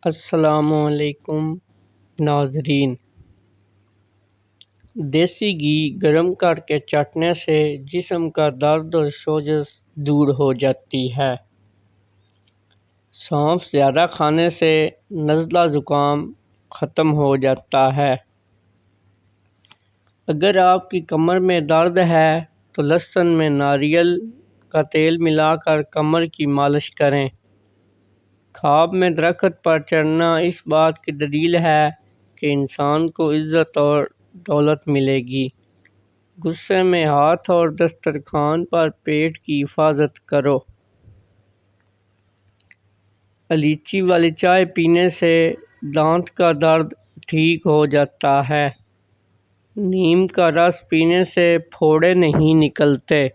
السلام علیکم ناظرین۔ دیسی گھی گرم کر کے چٹنے سے جسم کا درد اور سوجش دور ہو جاتی ہے۔ سونف زیادہ کھانے سے نزلہ زکام ختم ہو جاتا ہے۔ اگر آپ کی کمر میں درد ہے تو لہسن میں ناریل کا تیل ملا کر کمر کی مالش کریں۔ خواب میں درخت پر چڑھنا اس بات کی دلیل ہے کہ انسان کو عزت اور دولت ملے گی۔ غصے میں ہاتھ اور دسترخوان پر پیٹ کی حفاظت کرو۔ الائچی والی چائے پینے سے دانت کا درد ٹھیک ہو جاتا ہے۔ نیم کا رس پینے سے پھوڑے نہیں نکلتے۔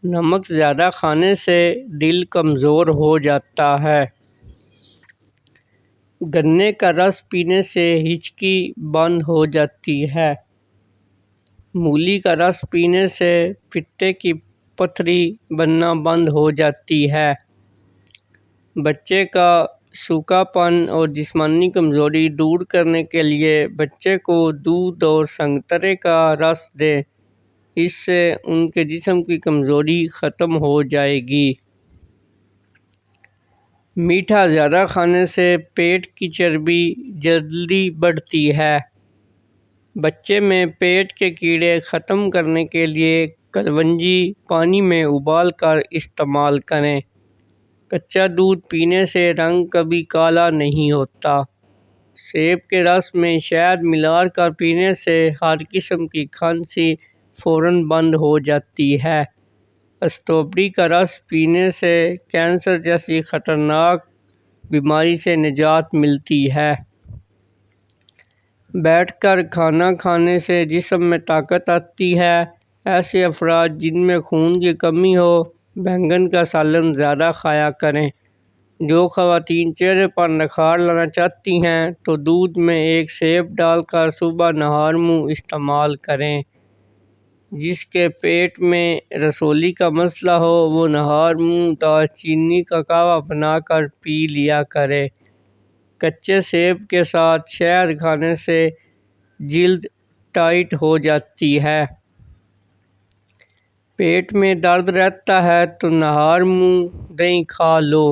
نمک زیادہ کھانے سے دل کمزور ہو جاتا ہے۔ گنے کا رس پینے سے ہچکی بند ہو جاتی ہے۔ مولی کا رس پینے سے پتے کی پتھری بننا بند ہو جاتی ہے۔ بچے کا سوکھا پن اور جسمانی کمزوری دور کرنے کے لیے بچے کو دودھ اور سنگترے کا رس دیں۔ اس سے ان کے جسم کی کمزوری ختم ہو جائے گی۔ میٹھا زیادہ کھانے سے پیٹ کی چربی جلدی بڑھتی ہے۔ بچے میں پیٹ کے کیڑے ختم کرنے کے لیے کلونجی پانی میں ابال کر استعمال کریں۔ کچا دودھ پینے سے رنگ کبھی کالا نہیں ہوتا۔ سیب کے رس میں شہد ملا کر پینے سے ہر قسم کی کھانسی فوراً بند ہو جاتی ہے۔ اسٹرابیری کا رس پینے سے کینسر جیسی خطرناک بیماری سے نجات ملتی ہے۔ بیٹھ کر کھانا کھانے سے جسم میں طاقت آتی ہے۔ ایسے افراد جن میں خون کی کمی ہو بینگن کا سالن زیادہ کھایا کریں۔ جو خواتین چہرے پر نکھار لانا چاہتی ہیں تو دودھ میں ایک سیب ڈال کر صبح نہار منہ استعمال کریں۔ جس کے پیٹ میں رسولی کا مسئلہ ہو وہ نہار منہ دار چینی کا قہوہ بنا کر پی لیا کرے۔ کچے سیب کے ساتھ شہد کھانے سے جلد ٹائٹ ہو جاتی ہے۔ پیٹ میں درد رہتا ہے تو نہار منہ دہی کھا لو۔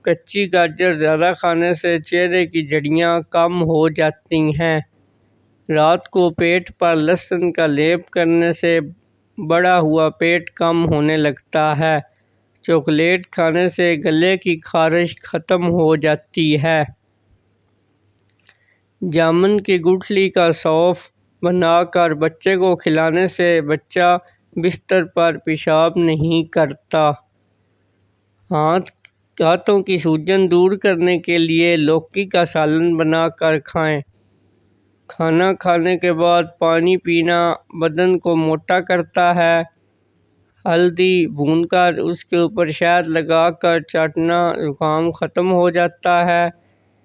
کچی گاجر زیادہ کھانے سے چہرے کی جھریاں کم ہو جاتی ہیں۔ رات کو پیٹ پر لہسن کا لیپ کرنے سے بڑھا ہوا پیٹ کم ہونے لگتا ہے۔ چاکلیٹ کھانے سے گلے کی خارش ختم ہو جاتی ہے۔ جامن کی گٹھلی کا سوپ بنا کر بچے کو کھلانے سے بچہ بستر پر پیشاب نہیں کرتا۔ ہاتھوں کی سوجن دور کرنے کے لیے لوکی کا سالن بنا کر کھائیں۔ کھانا کھانے کے بعد پانی پینا بدن کو موٹا کرتا ہے۔ ہلدی بھون کر اس کے اوپر شہد لگا کر چاٹنا زکام ختم ہو جاتا ہے۔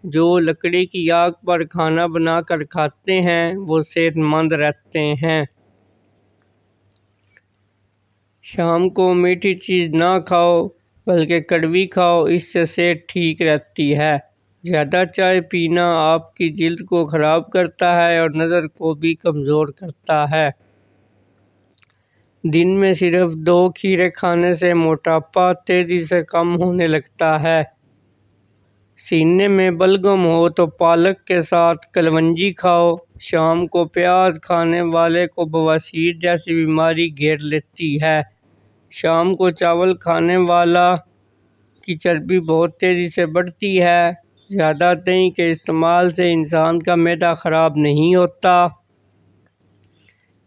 جو لکڑی کی آگ پر کھانا بنا کر کھاتے ہیں وہ صحت مند رہتے ہیں۔ شام کو میٹھی چیز نہ کھاؤ بلکہ کڑوی کھاؤ، اس سے صحت ٹھیک رہتی ہے۔ زیادہ چائے پینا آپ کی جلد کو خراب کرتا ہے اور نظر کو بھی کمزور کرتا ہے۔ دن میں صرف 2 کھیرے کھانے سے موٹاپا تیزی سے کم ہونے لگتا ہے۔ سینے میں بلغم ہو تو پالک کے ساتھ کلونجی کھاؤ۔ شام کو پیاز کھانے والے کو بواسیر جیسی بیماری گھیر لیتی ہے۔ شام کو چاول کھانے والا کی چربی بہت تیزی سے بڑھتی ہے۔ زیادہ دہی کے استعمال سے انسان کا معدہ خراب نہیں ہوتا۔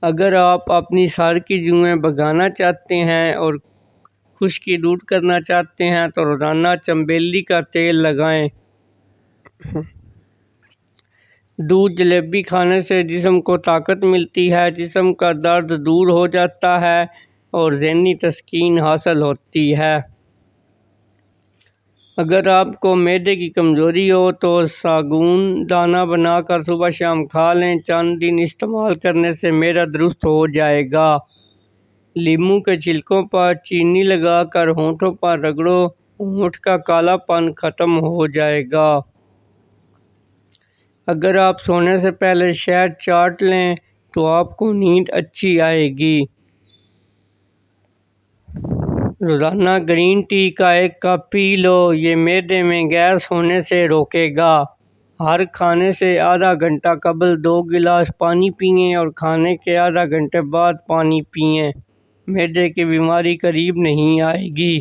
اگر آپ اپنی سر کی جوئیں بھگانا چاہتے ہیں اور خشکی دور کرنا چاہتے ہیں تو روزانہ چنبیلی کا تیل لگائیں۔ دودھ جلیبی کھانے سے جسم کو طاقت ملتی ہے، جسم کا درد دور ہو جاتا ہے اور ذہنی تسکین حاصل ہوتی ہے۔ اگر آپ کو معدے کی کمزوری ہو تو ساگون دانہ بنا کر صبح شام کھا لیں۔ چند دن استعمال کرنے سے معدہ درست ہو جائے گا۔ لیموں کے چھلکوں پر چینی لگا کر ہونٹوں پر رگڑو، ہونٹ کا کالا پن ختم ہو جائے گا۔ اگر آپ سونے سے پہلے شہد چاٹ لیں تو آپ کو نیند اچھی آئے گی۔ روزانہ گرین ٹی کا 1 کپ پی لو، یہ معدے میں گیس ہونے سے روکے گا۔ ہر کھانے سے آدھا گھنٹہ قبل 2 گلاس پانی پئیں اور کھانے کے آدھا گھنٹے بعد پانی پئیں۔ معدے کی بیماری قریب نہیں آئے گی۔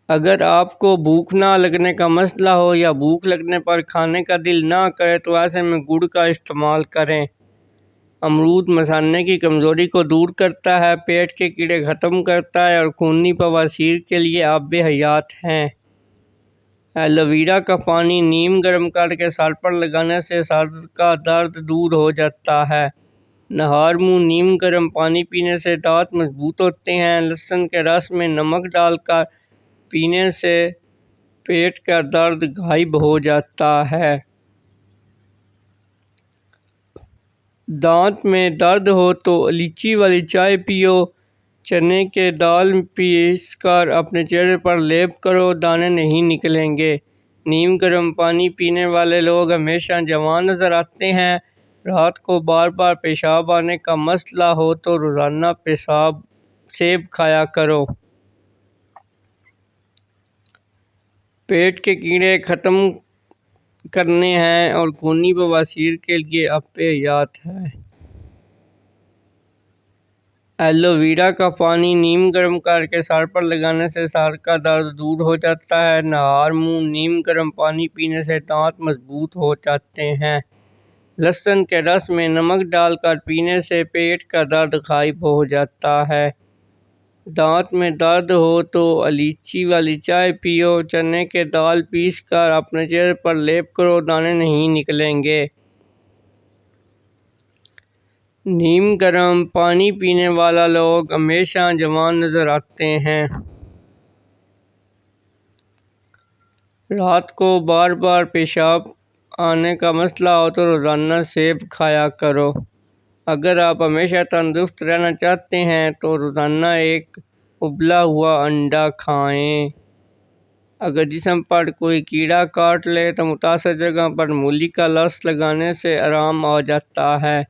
اگر آپ کو بھوک نہ لگنے کا مسئلہ ہو یا بھوک لگنے پر کھانے کا دل نہ کرے تو ایسے میں گڑ کا استعمال کریں۔ امرود مثانے کی کمزوری کو دور کرتا ہے، پیٹ کے کیڑے ختم کرتا ہے اور خونی بواسیر کے لیے آب حیات ہے۔ ایلو ویرا کا پانی نیم گرم کر کے سر پر لگانے سے سر کا درد دور ہو جاتا ہے۔ نہار منہ نیم گرم پانی پینے سے دانت مضبوط ہوتے ہیں۔ لہسن کے رس میں نمک ڈال کر پینے سے پیٹ کا درد غائب ہو جاتا ہے۔ دانت میں درد ہو تو الائچی والی چائے پیو۔ چنے کے دال پیس کر اپنے چہرے پر لیپ کرو، دانے نہیں نکلیں گے۔ نیم گرم پانی پینے والے لوگ ہمیشہ جوان نظر آتے ہیں۔ رات کو بار بار پیشاب آنے کا مسئلہ ہو تو روزانہ سیب کھایا کرو۔ پیٹ کے کیڑے ختم کرنے ہیں اور خونی بواسیر کے لیے آب حیات ہے۔ ایلو ویرا کا پانی نیم گرم کر کے سر پر لگانے سے سر کا درد دور ہو جاتا ہے۔ نہار منہ نیم گرم پانی پینے سے دانت مضبوط ہو جاتے ہیں۔ لہسن کے رس میں نمک ڈال کر پینے سے پیٹ کا درد غائب ہو جاتا ہے۔ دانت میں درد ہو تو الائچی والی چائے پیو۔ چنے کے دال پیس کر اپنے چہرے پر لیپ کرو، دانے نہیں نکلیں گے۔ نیم گرم پانی پینے والا لوگ ہمیشہ جوان نظر آتے ہیں۔ رات کو بار بار پیشاب آنے کا مسئلہ ہو تو روزانہ سیب کھایا کرو۔ اگر آپ ہمیشہ تندرست رہنا چاہتے ہیں تو روزانہ 1 ابلا ہوا انڈا کھائیں۔ اگر جسم پر کوئی کیڑا کاٹ لے تو متاثرہ جگہ پر مولی کا رس لگانے سے آرام آ جاتا ہے۔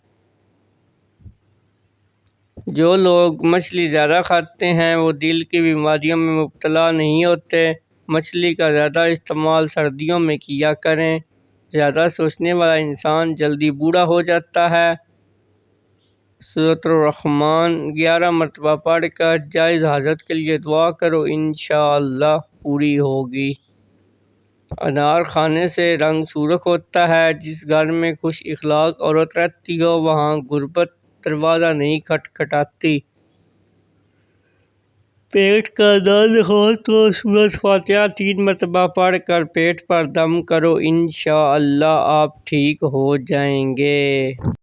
جو لوگ مچھلی زیادہ کھاتے ہیں وہ دل کی بیماریوں میں مبتلا نہیں ہوتے۔ مچھلی کا زیادہ استعمال سردیوں میں کیا کریں۔ زیادہ سوچنے والا انسان جلدی بوڑھا ہو جاتا ہے۔ سورۃ الرحمن 11 مرتبہ پڑھ کر جائز حاجت کے لیے دعا کرو، انشاءاللہ پوری ہوگی۔ انار کھانے سے رنگ سرخ ہوتا ہے۔ جس گھر میں خوش اخلاق عورت رہتی ہو وہاں غربت دروازہ نہیں کھٹکھٹاتی۔ پیٹ کا درد ہو تو سورۃ فاتحہ 3 مرتبہ پڑھ کر پیٹ پر دم کرو، انشاءاللہ آپ ٹھیک ہو جائیں گے۔